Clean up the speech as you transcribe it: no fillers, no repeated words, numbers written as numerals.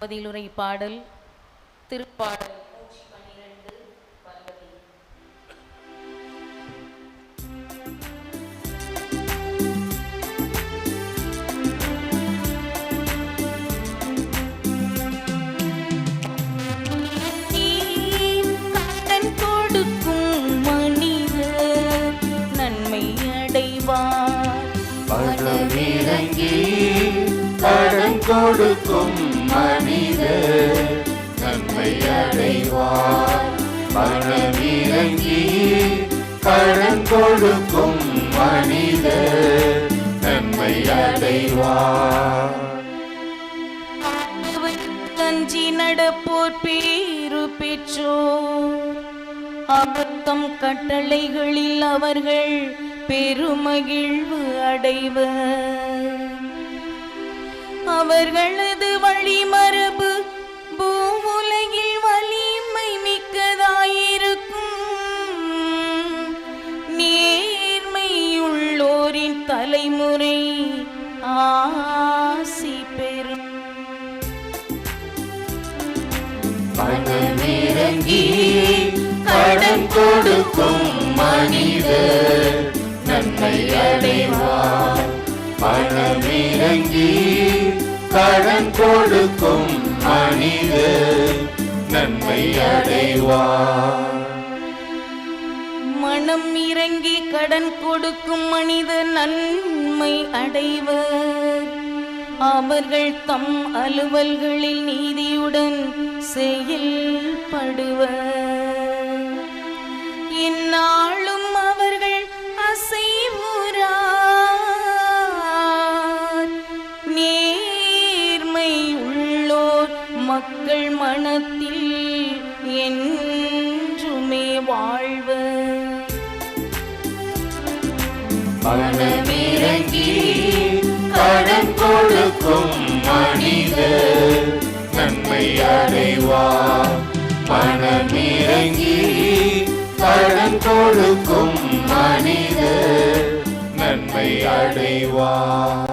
பதிலுரை பாடல் திருப்பாடல் 12 கடன் கொடுக்கும் மனிதர் நன்மை அடைவார். பணமிறங்கி கடன் கொடுக்கும் மனிதர் நன்மை அடைவார். கஞ்சி நடப்போர் பேரு பெற்றோர், அபத்தம் கட்டளைகளில் அவர்கள் பெருமகிழ்வு அடைவர். அவர்களது வழிமரபு பூவுலகில் வலிமை மிக்கதாயிருக்கும். நேர்மையுள்ளோரின் தலைமுறை ஆசி பெறும். பணமிறங்கி கடன் கொடுக்கும் மனிதர் நன்மை அடைவார். பணமிறங்கி கடன் கொடுக்கும் மனிதர் நன்மை அடைவார். மனம் இறங்கி கடன் கொடுக்கும் மனிதர் நன்மை அடைவர். அவர்கள் தம் அலுவல்களில் நீதியுடன் செயல்படுவர். இந்நாளும் அவர்கள் அசைவுறார். நேர்மை உள்ளோர் மக்கள் மனத்தில் என்றுமே வாழ்வர். பணமிறங்கி கடன் கொடுக்கும் மனிதர் நன்மை அடைவார். பணமிறங்கி கடன் கொடுக்கும் மனிதர் நன்மை அடைவார்.